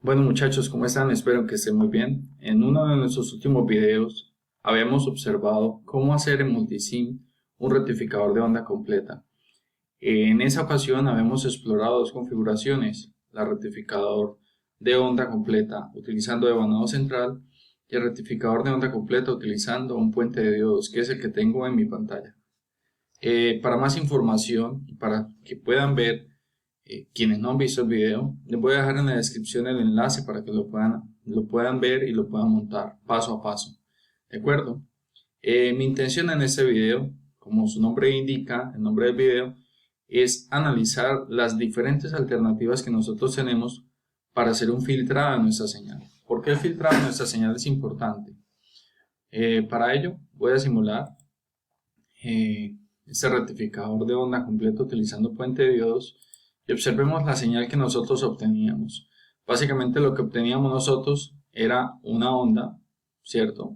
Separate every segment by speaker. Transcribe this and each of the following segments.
Speaker 1: Bueno muchachos, ¿cómo están? Espero que estén muy bien. En uno de nuestros últimos videos habíamos observado cómo hacer en Multisim un rectificador de onda completa. En esa ocasión habíamos explorado dos configuraciones, la rectificador de onda completa utilizando devanado central y el rectificador de onda completa utilizando un puente de diodos, que es el que tengo en mi pantalla. Para más información y para que puedan ver quienes no han visto el video, les voy a dejar en la descripción el enlace para que lo puedan ver y lo puedan montar paso a paso. ¿De acuerdo? Mi intención en este video, como su nombre indica, el nombre del video, es analizar las diferentes alternativas que nosotros tenemos para hacer un filtrado de nuestra señal. ¿Por qué el filtrado de nuestra señal es importante? Para ello voy a simular este rectificador de onda completo utilizando puente de diodos y observemos la señal que nosotros obteníamos. Básicamente lo que obteníamos nosotros era una onda, ¿cierto?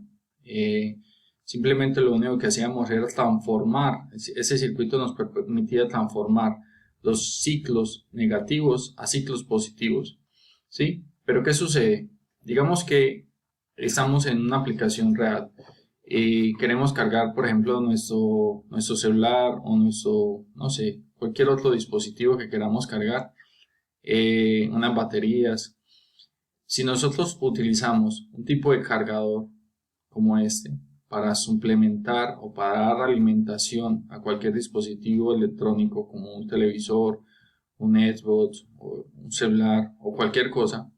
Speaker 1: Simplemente lo único que hacíamos era transformar, ese circuito nos permitía transformar los ciclos negativos a ciclos positivos, ¿sí? Pero ¿qué sucede? Digamos que estamos en una aplicación real y queremos cargar, por ejemplo, nuestro celular o nuestro, no sé, cualquier otro dispositivo que queramos cargar, unas baterías. Si nosotros utilizamos un tipo de cargador como este para suplementar o para dar alimentación a cualquier dispositivo electrónico como un televisor, un Xbox o un celular o cualquier cosa,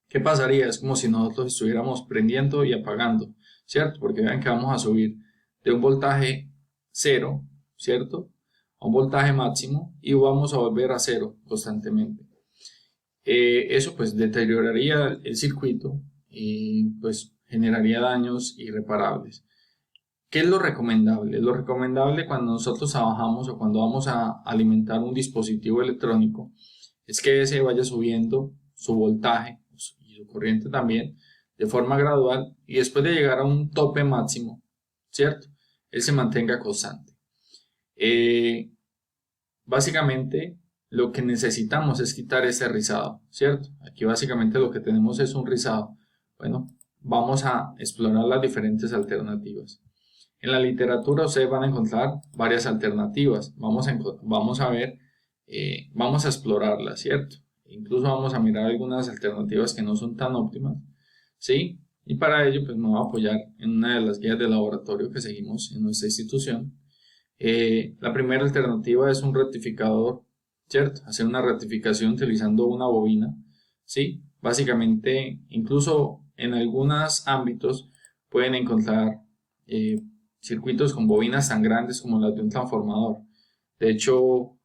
Speaker 1: ¿qué pasaría? Es como si nosotros estuviéramos prendiendo y apagando, ¿cierto? Porque vean que vamos a subir de un voltaje cero, ¿cierto? A un voltaje máximo y vamos a volver a cero constantemente. Eso pues deterioraría el circuito y pues generaría daños irreparables. ¿Qué es lo recomendable? Lo recomendable cuando nosotros trabajamos o cuando vamos a alimentar un dispositivo electrónico es que ese vaya subiendo su voltaje y su corriente también de forma gradual y después de llegar a un tope máximo, ¿cierto? Él se mantenga constante. Básicamente lo que necesitamos es quitar ese rizado, ¿cierto? Aquí básicamente lo que tenemos es un rizado. Bueno, vamos a explorar las diferentes alternativas. En la literatura ustedes van a encontrar varias alternativas. Vamos a ver, vamos a explorarlas, ¿cierto? Incluso vamos a mirar algunas alternativas que no son tan óptimas, ¿sí? Y para ello, pues me voy a apoyar en una de las guías de laboratorio que seguimos en nuestra institución. La primera alternativa es un rectificador, ¿cierto? Hacer una rectificación utilizando una bobina, ¿sí? Básicamente, incluso en algunos ámbitos pueden encontrar circuitos con bobinas tan grandes como las de un transformador. De hecho,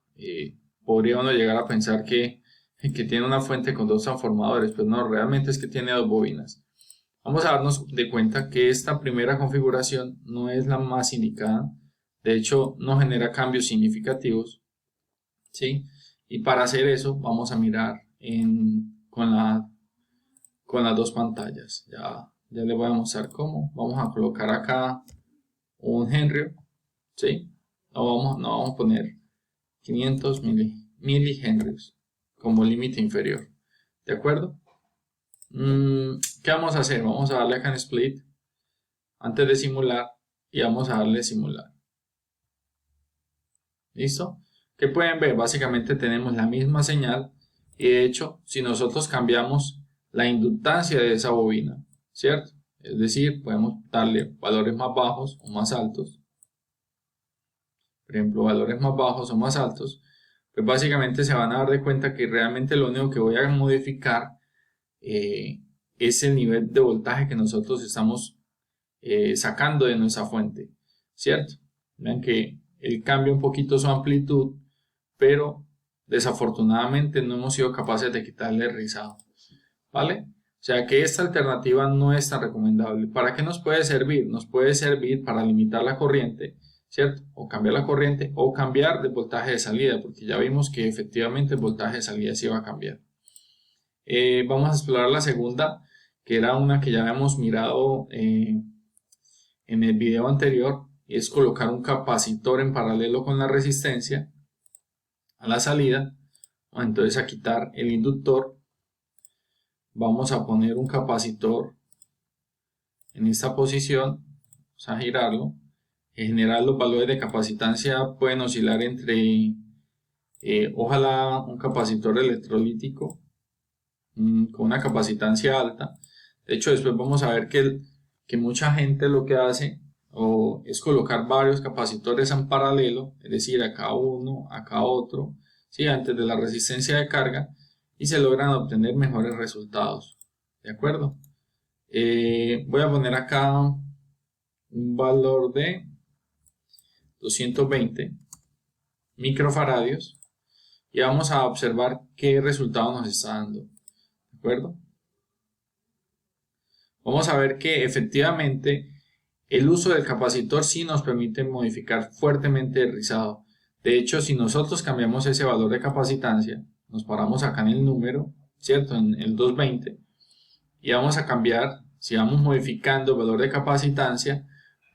Speaker 1: podría uno llegar a pensar que tiene una fuente con dos transformadores, pero no, realmente es que tiene dos bobinas. Vamos a darnos de cuenta que esta primera configuración no es la más indicada. De hecho, no genera cambios significativos, ¿sí? Y para hacer eso, vamos a mirar con las dos pantallas. Ya les voy a mostrar cómo. Vamos a colocar acá un Henry, ¿sí? No vamos a poner 500 milihenries como límite inferior, ¿de acuerdo? ¿Qué vamos a hacer? Vamos a darle acá en split antes de simular y vamos a darle simular. ¿Listo? ¿Qué pueden ver? Básicamente tenemos la misma señal y de hecho si nosotros cambiamos la inductancia de esa bobina, ¿cierto? Es decir, podemos darle valores más bajos o más altos. Por ejemplo, valores más bajos o más altos. Pues básicamente se van a dar de cuenta que realmente lo único que voy a modificar es el nivel de voltaje que nosotros estamos sacando de nuestra fuente, ¿cierto? Vean que él cambia un poquito su amplitud, pero desafortunadamente no hemos sido capaces de quitarle el rizado, ¿vale? O sea que esta alternativa no es tan recomendable. ¿Para qué nos puede servir? Nos puede servir para limitar la corriente, ¿cierto? O cambiar la corriente o cambiar de voltaje de salida, porque ya vimos que efectivamente el voltaje de salida sí va a cambiar. Vamos a explorar la segunda, que era una que ya habíamos mirado en el video anterior, y es colocar un capacitor en paralelo con la resistencia a la salida, o entonces a quitar el inductor vamos a poner un capacitor en esta posición, vamos a girarlo. En general los valores de capacitancia pueden oscilar entre, ojalá un capacitor electrolítico con una capacitancia alta. De hecho, después vamos a ver que mucha gente lo que hace es colocar varios capacitores en paralelo, es decir, acá uno, acá otro, ¿sí? Antes de la resistencia de carga, y se logran obtener mejores resultados. ¿De acuerdo? Voy a poner acá un valor de 220 microfaradios y vamos a observar qué resultado nos está dando. ¿De acuerdo? Vamos a ver que efectivamente el uso del capacitor sí nos permite modificar fuertemente el rizado. De hecho, si nosotros cambiamos ese valor de capacitancia, nos paramos acá en el número, ¿cierto? En el 220, y vamos a cambiar, si vamos modificando el valor de capacitancia,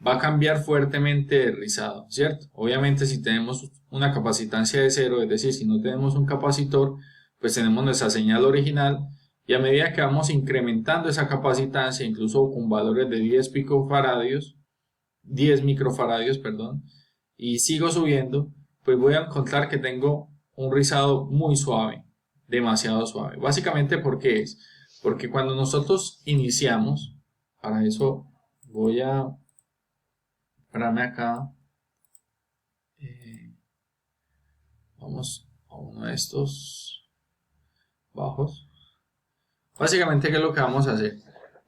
Speaker 1: va a cambiar fuertemente el rizado, ¿cierto? Obviamente si tenemos una capacitancia de 0, es decir, si no tenemos un capacitor, pues tenemos nuestra señal original, y a medida que vamos incrementando esa capacitancia, incluso con valores de 10 microfaradios, perdón, y sigo subiendo, pues voy a encontrar que tengo un rizado muy suave, demasiado suave. Básicamente, ¿por qué es? Porque cuando nosotros iniciamos, para eso voy a pararme acá, vamos a uno de estos bajos. Básicamente, ¿qué es lo que vamos a hacer?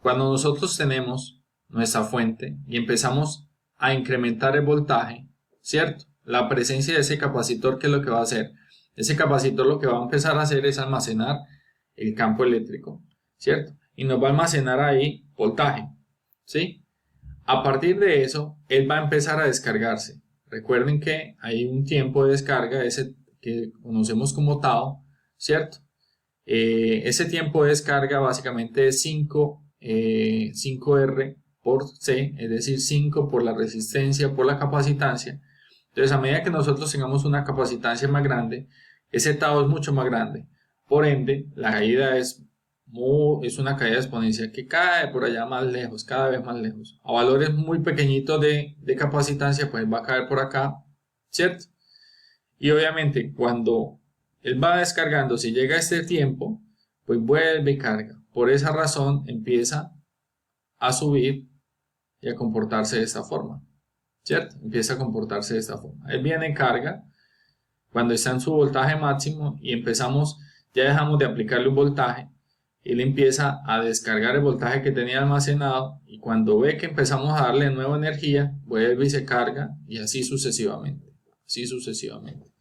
Speaker 1: Cuando nosotros tenemos nuestra fuente y empezamos a incrementar el voltaje, ¿cierto? La presencia de ese capacitor, ¿qué es lo que va a hacer? Ese capacitor lo que va a empezar a hacer es almacenar el campo eléctrico, ¿cierto? Y nos va a almacenar ahí voltaje, ¿sí? A partir de eso, él va a empezar a descargarse. Recuerden que hay un tiempo de descarga, ese que conocemos como tau, ¿cierto? Ese tiempo de descarga básicamente es 5R por C, es decir, 5 por la resistencia por la capacitancia. Entonces, a medida que nosotros tengamos una capacitancia más grande, ese tau es mucho más grande. Por ende, la caída es una caída exponencial que cae por allá más lejos, cada vez más lejos. A valores muy pequeñitos de capacitancia, pues va a caer por acá, ¿cierto? Y obviamente, cuando él va descargando, si llega a este tiempo, pues vuelve y carga. Por esa razón empieza a subir y a comportarse de esta forma, ¿cierto? Empieza a comportarse de esta forma. Él viene en carga cuando está en su voltaje máximo y ya dejamos de aplicarle un voltaje. Él empieza a descargar el voltaje que tenía almacenado y cuando ve que empezamos a darle de nuevo energía, vuelve y se carga y así sucesivamente. Así sucesivamente.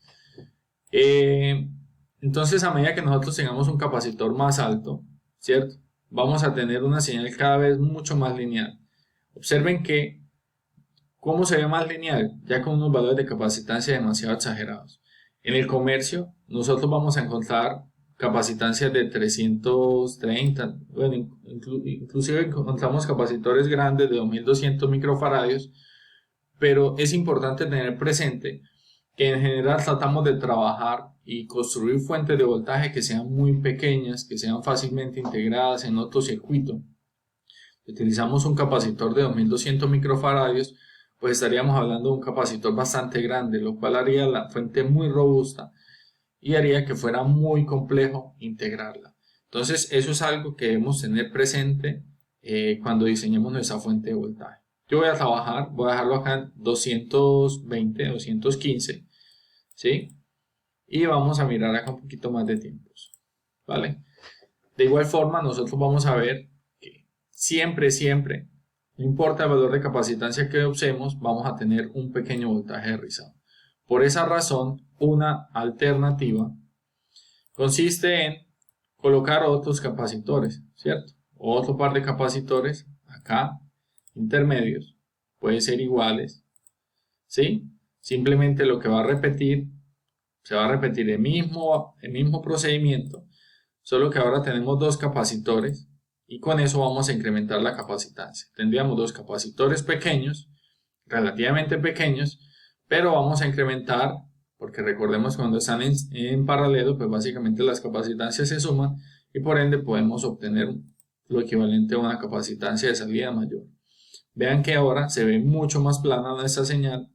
Speaker 1: Entonces, a medida que nosotros tengamos un capacitor más alto, ¿cierto? Vamos a tener una señal cada vez mucho más lineal. Observen que, ¿cómo se ve más lineal? Ya con unos valores de capacitancia demasiado exagerados. En el comercio, nosotros vamos a encontrar capacitancias de 330, bueno, inclusive encontramos capacitores grandes de 2200 microfaradios, pero es importante tener presente que en general tratamos de trabajar y construir fuentes de voltaje que sean muy pequeñas, que sean fácilmente integradas en otro circuito. Si utilizamos un capacitor de 2200 microfaradios, pues estaríamos hablando de un capacitor bastante grande, lo cual haría la fuente muy robusta y haría que fuera muy complejo integrarla. Entonces, eso es algo que debemos tener presente cuando diseñemos nuestra fuente de voltaje. Yo voy a dejarlo acá en 220, 215, ¿sí? Y vamos a mirar acá un poquito más de tiempos, ¿vale? De igual forma, nosotros vamos a ver que siempre, no importa el valor de capacitancia que usemos, vamos a tener un pequeño voltaje de rizado. Por esa razón, una alternativa consiste en colocar otros capacitores, ¿cierto? Otro par de capacitores acá, intermedios, pueden ser iguales, ¿sí? Simplemente lo que va a repetir, se va a repetir el mismo procedimiento, solo que ahora tenemos dos capacitores y con eso vamos a incrementar la capacitancia. Tendríamos dos capacitores pequeños, relativamente pequeños, pero vamos a incrementar, porque recordemos cuando están en paralelo, pues básicamente las capacitancias se suman y por ende podemos obtener lo equivalente a una capacitancia de salida mayor. Vean que ahora se ve mucho más plana nuestra señal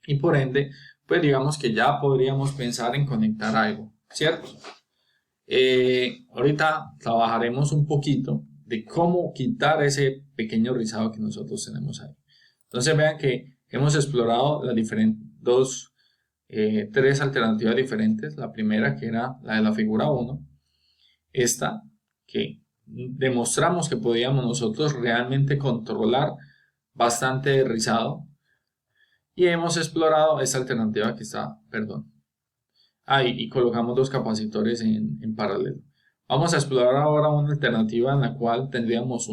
Speaker 1: y por ende, pues digamos que ya podríamos pensar en conectar algo, ¿cierto? Ahorita trabajaremos un poquito de cómo quitar ese pequeño rizado que nosotros tenemos ahí. Entonces vean que hemos explorado las tres alternativas diferentes. La primera, que era la de la figura 1, esta que demostramos que podíamos nosotros realmente controlar bastante el rizado, y hemos explorado esta alternativa que está, perdón, ahí, y colocamos dos capacitores en paralelo. Vamos a explorar ahora una alternativa en la cual tendríamos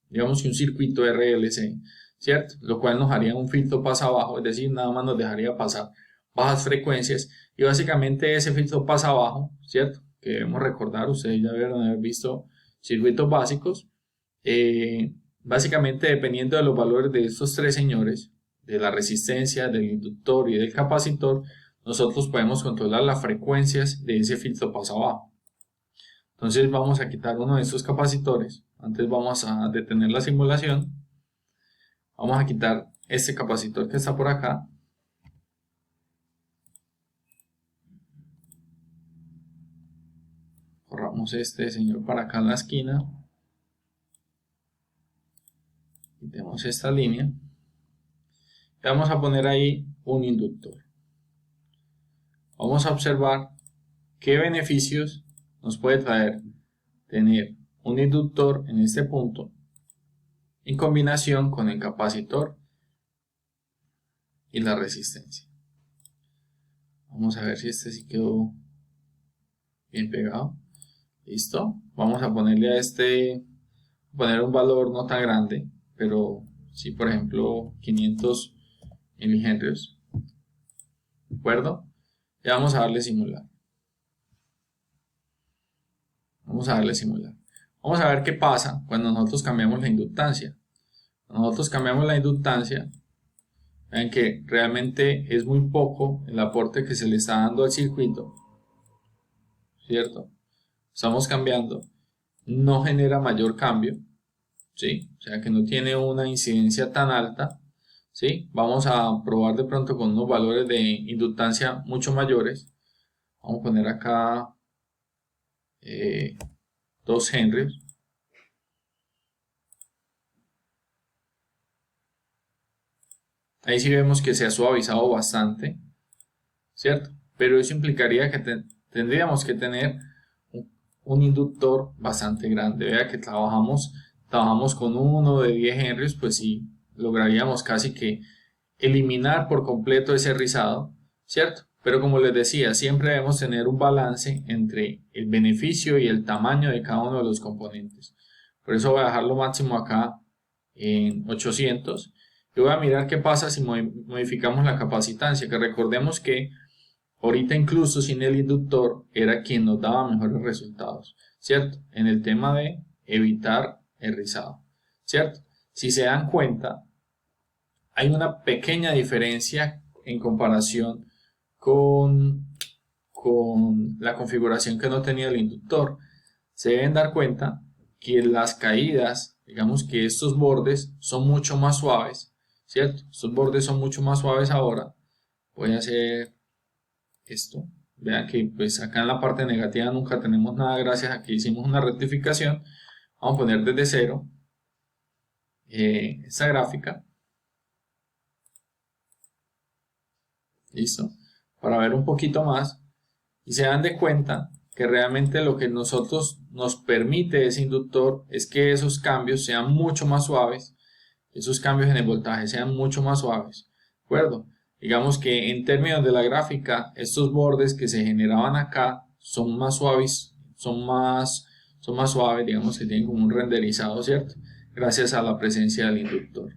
Speaker 1: digamos que un circuito RLC, ¿cierto? Lo cual nos haría un filtro pasa abajo, es decir, nada más nos dejaría pasar bajas frecuencias, y básicamente ese filtro pasa abajo, ¿cierto? Que debemos recordar, ustedes ya deben haber visto circuitos básicos. Básicamente, dependiendo de los valores de estos tres señores, de la resistencia, del inductor y del capacitor, nosotros podemos controlar las frecuencias de ese filtro pasa abajo. Entonces vamos a quitar uno de estos capacitores. Antes vamos a detener la simulación. Vamos a quitar este capacitor que está por acá. Corramos este señor para acá en la esquina. Quitemos esta línea. Y vamos a poner ahí un inductor. Vamos a observar qué beneficios nos puede traer tener un inductor en este punto en combinación con el capacitor y la resistencia. Vamos a ver si este sí quedó bien pegado. Listo. Vamos a ponerle a este, poner un valor no tan grande, pero sí, por ejemplo, 500 milihenrios. ¿De acuerdo? Y vamos a darle simular. Vamos a darle simular. Vamos a ver qué pasa cuando nosotros cambiamos la inductancia. Cuando nosotros cambiamos la inductancia, vean que realmente es muy poco el aporte que se le está dando al circuito, ¿cierto? Estamos cambiando, no genera mayor cambio, ¿sí? O sea que no tiene una incidencia tan alta, ¿sí? Vamos a probar de pronto con unos valores de inductancia mucho mayores. Vamos a poner acá 2 henrios. Ahí sí vemos que se ha suavizado bastante, ¿cierto? Pero eso implicaría que tendríamos que tener un inductor bastante grande. Vea que trabajamos con uno de 10 henrios, pues sí, lograríamos casi que eliminar por completo ese rizado, ¿cierto? Pero como les decía, siempre debemos tener un balance entre el beneficio y el tamaño de cada uno de los componentes. Por eso voy a dejar lo máximo acá en 800 y voy a mirar qué pasa si modificamos la capacitancia, que recordemos que ahorita incluso sin el inductor era quien nos daba mejores resultados, ¿cierto? En el tema de evitar el rizado, ¿cierto? Si se dan cuenta, hay una pequeña diferencia en comparación con la configuración que no tenía el inductor. Se deben dar cuenta que las caídas, digamos que estos bordes son mucho más suaves, ¿cierto? Estos bordes son mucho más suaves ahora. Voy a hacer esto. Vean que pues acá en la parte negativa nunca tenemos nada gracias a que hicimos una rectificación. Vamos a poner desde cero esta gráfica. Listo. Para ver un poquito más y se dan de cuenta que realmente lo que nosotros nos permite ese inductor es que esos cambios sean mucho más suaves, esos cambios en el voltaje sean mucho más suaves, ¿de acuerdo? Digamos que en términos de la gráfica, estos bordes que se generaban acá son más suaves, son más suaves, digamos que tienen como un renderizado, ¿cierto? Gracias a la presencia del inductor.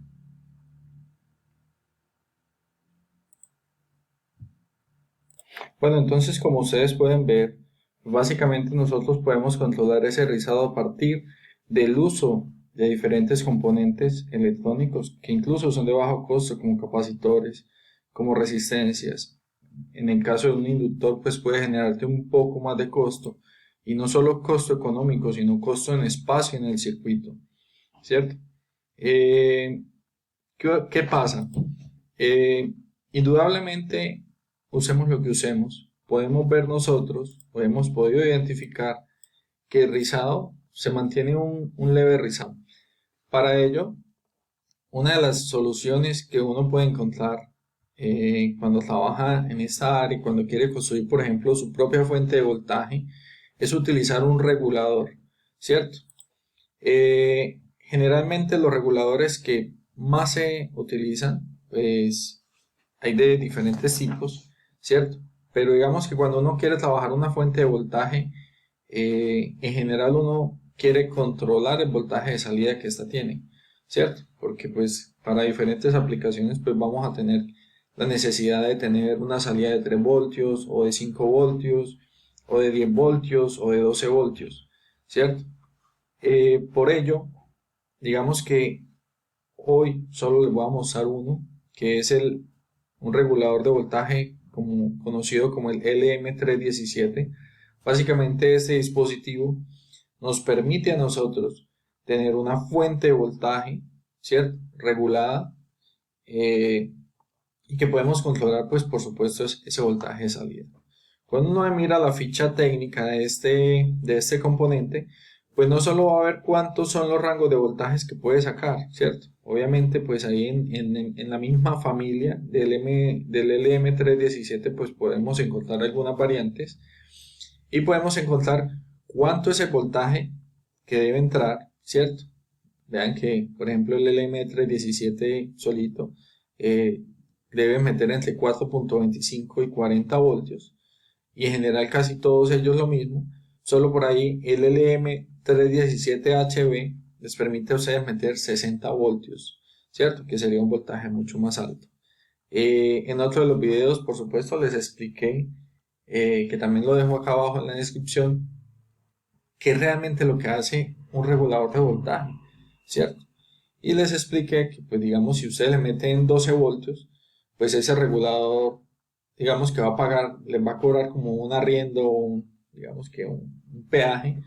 Speaker 1: Bueno, entonces como ustedes pueden ver, básicamente nosotros podemos controlar ese rizado a partir del uso de diferentes componentes electrónicos que incluso son de bajo costo, como capacitores, como resistencias. En el caso de un inductor, pues puede generarte un poco más de costo, Y no solo costo económico, sino costo en espacio en el circuito, ¿cierto? ¿Qué pasa? Indudablemente, usemos lo que usemos, podemos ver nosotros, o hemos podido identificar que el rizado se mantiene un leve rizado. Para ello, una de las soluciones que uno puede encontrar cuando trabaja en esta área, cuando quiere construir, por ejemplo, su propia fuente de voltaje, es utilizar un regulador, ¿cierto? Generalmente los reguladores que más se utilizan, pues hay de diferentes tipos, ¿cierto? Pero digamos que cuando uno quiere trabajar una fuente de voltaje, en general uno quiere controlar el voltaje de salida que ésta tiene, ¿cierto? Porque pues para diferentes aplicaciones pues vamos a tener la necesidad de tener una salida de 3 voltios o de 5 voltios o de 10 voltios o de 12 voltios, ¿cierto? Por ello, digamos que hoy solo les voy a mostrar uno, que es un regulador de voltaje conocido como el LM317. Básicamente este dispositivo nos permite a nosotros tener una fuente de voltaje, ¿cierto? Regulada y que podemos controlar, pues por supuesto, ese voltaje de salida. Cuando uno mira la ficha técnica de este componente, pues no solo va a ver cuántos son los rangos de voltajes que puede sacar, ¿cierto? Obviamente, pues ahí en la misma familia del LM317, pues podemos encontrar algunas variantes y podemos encontrar cuánto es el voltaje que debe entrar, ¿cierto? Vean que, por ejemplo, el LM317 solito debe meter entre 4.25 y 40 voltios y en general casi todos ellos lo mismo. Solo por ahí el LM317HB les permite a ustedes meter 60 voltios, ¿cierto? Que sería un voltaje mucho más alto. En otro de los videos, por supuesto, les expliqué, que también lo dejo acá abajo en la descripción, qué es realmente lo que hace un regulador de voltaje, ¿cierto? Y les expliqué que, pues digamos, si ustedes le meten 12 voltios, pues ese regulador, digamos que va a pagar, les va a cobrar como un arriendo, digamos que un peaje,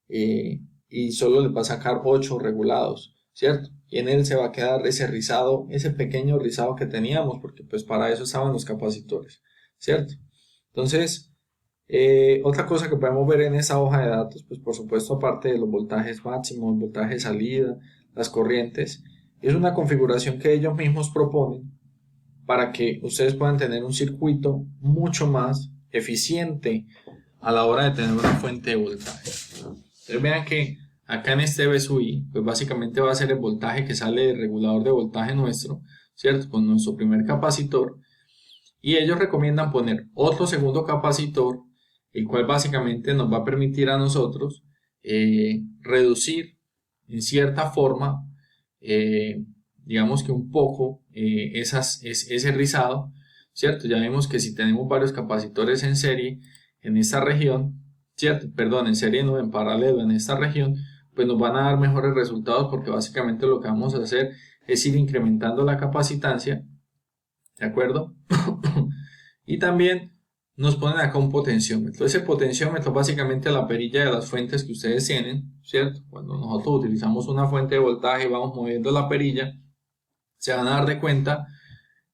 Speaker 1: y solo les va a sacar 8 regulados, ¿cierto? Y en él se va a quedar ese rizado, ese pequeño rizado que teníamos, porque pues para eso estaban los capacitores, ¿cierto? Entonces, otra cosa que podemos ver en esa hoja de datos, pues por supuesto, aparte de los voltajes máximos, voltaje de salida, las corrientes, es una configuración que ellos mismos proponen para que ustedes puedan tener un circuito mucho más eficiente a la hora de tener una fuente de voltaje. Entonces vean que acá en este BSUI, pues básicamente va a ser el voltaje que sale del regulador de voltaje nuestro, ¿cierto? Con nuestro primer capacitor. Y ellos recomiendan poner otro segundo capacitor, el cual básicamente nos va a permitir a nosotros reducir en cierta forma, digamos que un poco, ese rizado, ¿cierto? Ya vemos que si tenemos varios capacitores en serie en esta región, ¿cierto? Perdón, en serie no, en paralelo en esta región, pues nos van a dar mejores resultados porque básicamente lo que vamos a hacer es ir incrementando la capacitancia, ¿de acuerdo? Y también nos ponen acá un potenciómetro. Ese potenciómetro es básicamente la perilla de las fuentes que ustedes tienen, ¿cierto? Cuando nosotros utilizamos una fuente de voltaje y vamos moviendo la perilla, se van a dar de cuenta,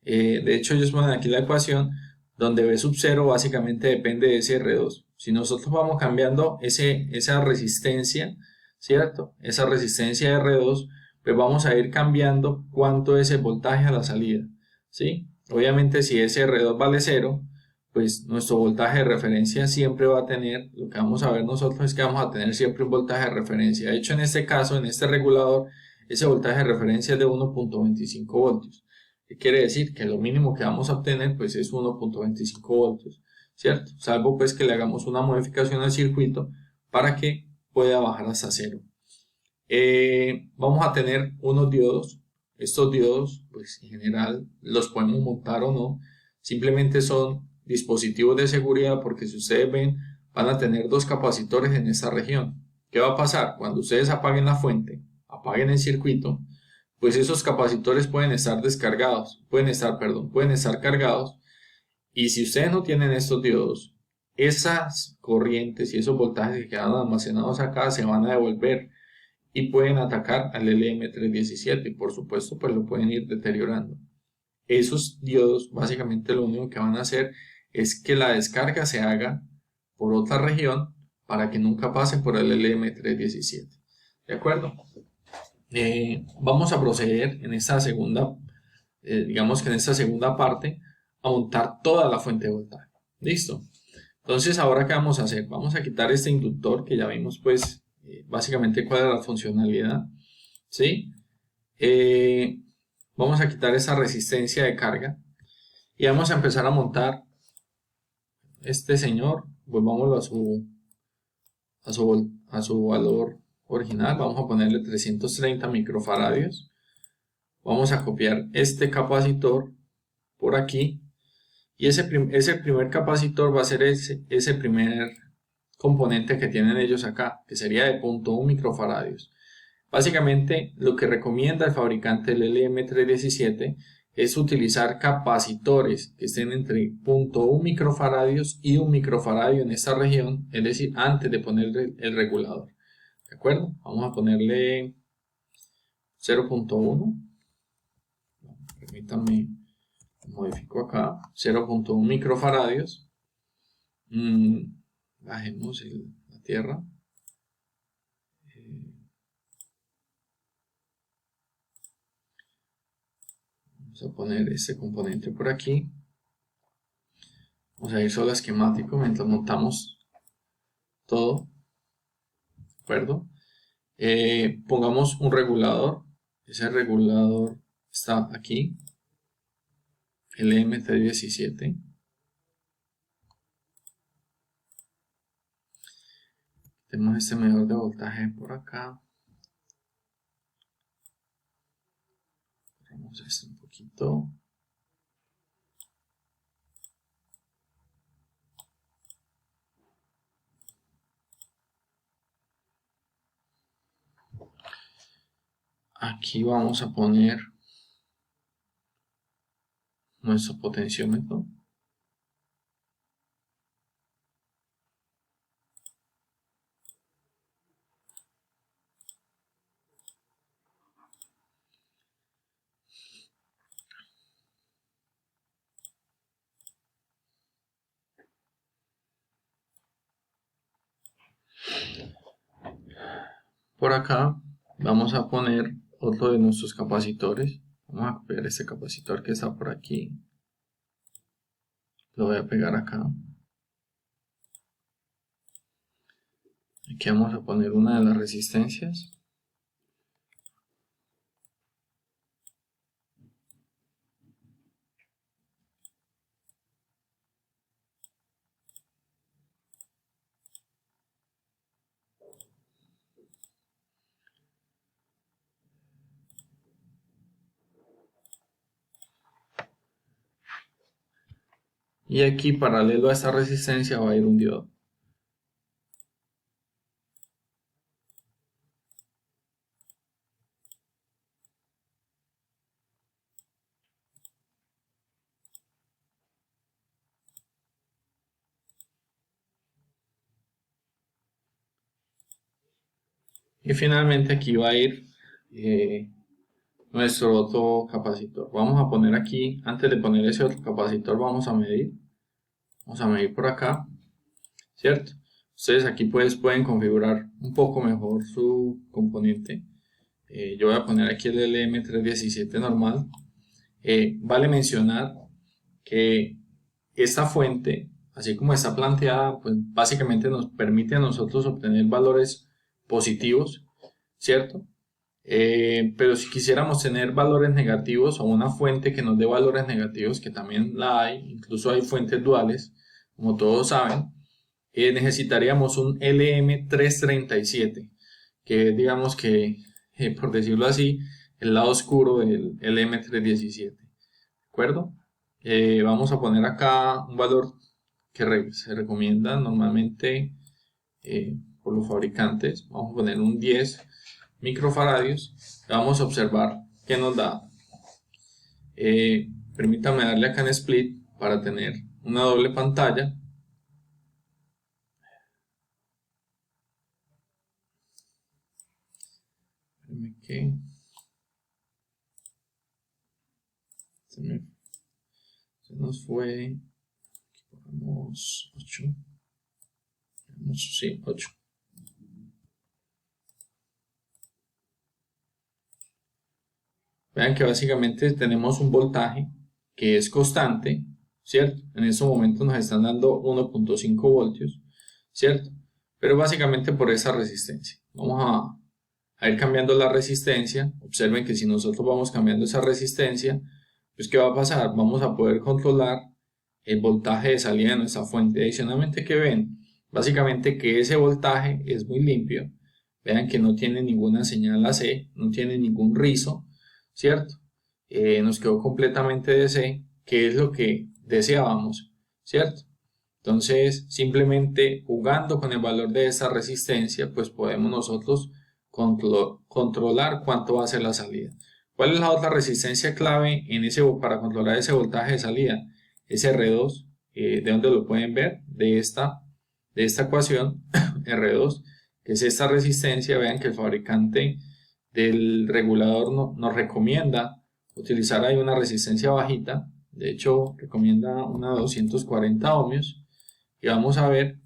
Speaker 1: de hecho ellos ponen aquí la ecuación, donde V sub 0 básicamente depende de ese R2. Si nosotros vamos cambiando esa resistencia, ¿cierto? Esa resistencia de R2, pues vamos a ir cambiando cuánto es el voltaje a la salida, ¿sí? Obviamente si ese R2 vale 0, pues nuestro voltaje de referencia siempre va a tener, lo que vamos a ver nosotros es que vamos a tener siempre un voltaje de referencia. De hecho, en este caso, en este regulador, ese voltaje de referencia es de 1.25 voltios. ¿Qué quiere decir? Que lo mínimo que vamos a obtener pues es 1.25 voltios, ¿cierto? Salvo pues que le hagamos una modificación al circuito para que pueda bajar hasta 0. Vamos a tener unos diodos. Estos diodos, pues en general los podemos montar o no. Simplemente son dispositivos de seguridad porque si ustedes ven, van a tener dos capacitores en esta región. ¿Qué va a pasar? Cuando ustedes apaguen la fuente, apaguen el circuito, pues esos capacitores pueden estar descargados, pueden estar cargados. Y si ustedes no tienen estos diodos, esas corrientes y esos voltajes que quedan almacenados acá se van a devolver y pueden atacar al LM317 y por supuesto pues lo pueden ir deteriorando. Esos diodos básicamente lo único que van a hacer es que la descarga se haga por otra región para que nunca pase por el LM317. ¿De acuerdo? Vamos a proceder en esta segunda, digamos que en esta segunda parte, a montar toda la fuente de voltaje. ¿Listo? Entonces, ¿ahora qué vamos a hacer? Vamos a quitar este inductor que ya vimos, pues, básicamente cuál es la funcionalidad. ¿Sí? Vamos a quitar esa resistencia de carga y vamos a empezar a montar este señor. Volvámoslo a su valor original. Vamos a ponerle 330 microfaradios. Vamos a copiar este capacitor por aquí. Y ese primer capacitor va a ser ese primer componente que tienen ellos acá, que sería de 0.1 microfaradios. Básicamente, lo que recomienda el fabricante del LM317 es utilizar capacitores que estén entre 0.1 microfaradios y 1 microfaradio en esta región, es decir, antes de ponerle el regulador. ¿De acuerdo? Vamos a ponerle 0.1. Permítanme, modifico acá, 0.1 microfaradios. Bajemos la tierra. Vamos a poner este componente por aquí. Vamos a ir solo a esquemático mientras montamos todo. ¿De acuerdo? Pongamos un regulador. Ese regulador está aquí. El LM317. Tenemos este medidor de voltaje por acá. Vamos a esto un poquito. Aquí vamos a poner nuestro potenciómetro. Por acá vamos a poner otro de nuestros capacitores. Vamos a copiar este capacitor que está por aquí. Lo voy a pegar acá. Aquí vamos a poner una de las resistencias. Y aquí paralelo a esta resistencia va a ir un diodo. Y finalmente aquí va a ir nuestro otro capacitor. Vamos a poner aquí, antes de poner ese otro capacitor, vamos a medir. Vamos a medir por acá, ¿cierto? Ustedes aquí pueden configurar un poco mejor su componente. Yo voy a poner aquí el LM317 normal. Vale mencionar que esta fuente, así como está planteada, pues básicamente nos permite a nosotros obtener valores positivos, ¿cierto? Pero si quisiéramos tener valores negativos o una fuente que nos dé valores negativos, que también la hay, incluso hay fuentes duales, como todos saben, necesitaríamos un LM337, que digamos que, por decirlo así, el lado oscuro del LM317. ¿De acuerdo? Vamos a poner acá un valor que se recomienda normalmente por los fabricantes. Vamos a poner un 10 microfaradios. Vamos a observar qué nos da. Permítame darle acá en split para tener una doble pantalla. que se nos fue. Aquí pongamos 8. Sí, 8. Vean que básicamente tenemos un voltaje que es constante, ¿cierto? En este momento nos están dando 1.5 voltios, ¿cierto? Pero básicamente por esa resistencia. Vamos a ir cambiando la resistencia. Observen que si nosotros vamos cambiando esa resistencia, pues ¿qué va a pasar? Vamos a poder controlar el voltaje de salida de nuestra fuente. Adicionalmente, ¿qué ven? Básicamente que ese voltaje es muy limpio. Vean que no tiene ninguna señal AC, no tiene ningún rizo, ¿cierto? Nos quedó completamente DC, que es lo que deseábamos, ¿cierto? Entonces, simplemente jugando con el valor de esta resistencia, pues podemos nosotros controlar cuánto va a ser la salida. ¿Cuál es la otra resistencia clave para controlar ese voltaje de salida? Es R2, de donde lo pueden ver, de esta ecuación, R2, que es esta resistencia. Vean que el fabricante del regulador nos recomienda utilizar ahí una resistencia bajita. De hecho, recomienda una 240 ohmios. Y vamos a ver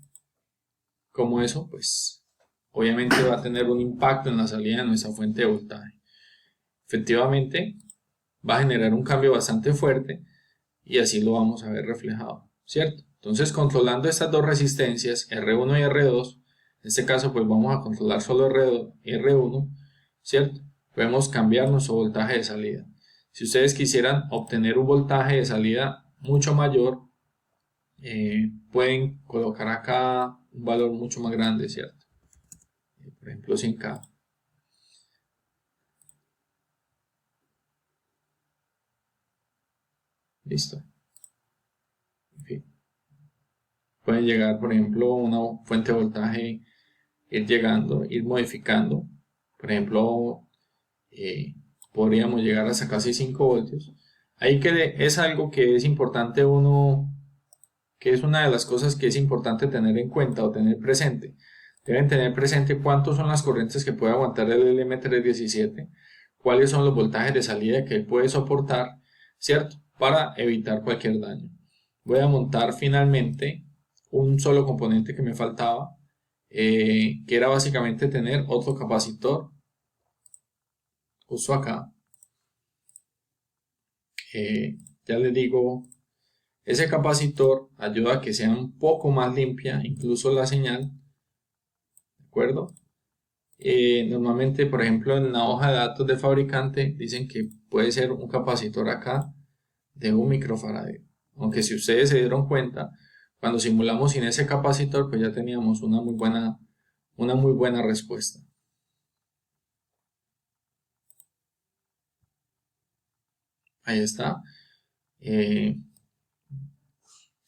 Speaker 1: cómo eso, pues, obviamente va a tener un impacto en la salida de nuestra fuente de voltaje. Efectivamente, va a generar un cambio bastante fuerte y así lo vamos a ver reflejado, ¿cierto? Entonces, controlando estas dos resistencias, R1 y R2, en este caso, pues vamos a controlar solo R2 y R1, ¿cierto? Podemos cambiar nuestro voltaje de salida. Si ustedes quisieran obtener un voltaje de salida mucho mayor, pueden colocar acá un valor mucho más grande, ¿cierto? Por ejemplo, 100K. Listo. En fin. Pueden llegar, por ejemplo, a una fuente de voltaje, ir llegando, ir modificando. Por ejemplo, podríamos llegar hasta casi 5 voltios. Ahí que es algo que es importante que es una de las cosas que es importante tener en cuenta o tener presente. Deben tener presente cuántos son las corrientes que puede aguantar el LM317, cuáles son los voltajes de salida que él puede soportar, ¿cierto? Para evitar cualquier daño. Voy a montar finalmente un solo componente que me faltaba, que era básicamente tener otro capacitor justo acá. Ya les digo, ese capacitor ayuda a que sea un poco más limpia incluso la señal, ¿de acuerdo? Normalmente, por ejemplo, en la hoja de datos del fabricante dicen que puede ser un capacitor acá de 1 microfarad. Aunque si ustedes se dieron cuenta, cuando simulamos sin ese capacitor, pues ya teníamos una muy buena respuesta. Ahí está. Se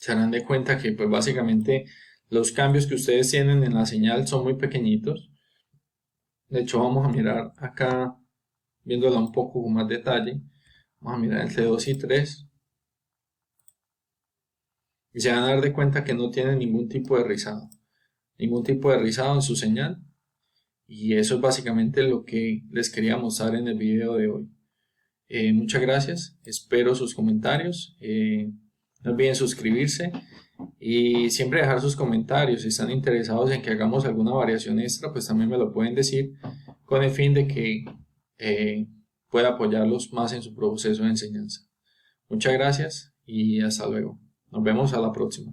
Speaker 1: darán de cuenta que pues básicamente los cambios que ustedes tienen en la señal son muy pequeñitos. De hecho, vamos a mirar acá, viéndola un poco con más detalle. Vamos a mirar entre 2 y 3. Y se van a dar de cuenta que no tiene ningún tipo de rizado. Ningún tipo de rizado en su señal. Y eso es básicamente lo que les quería mostrar en el video de hoy. Muchas gracias. Espero sus comentarios. No olviden suscribirse. Y siempre dejar sus comentarios. Si están interesados en que hagamos alguna variación extra, pues también me lo pueden decir, con el fin de que pueda apoyarlos más en su proceso de enseñanza. Muchas gracias y hasta luego. Nos vemos a la próxima.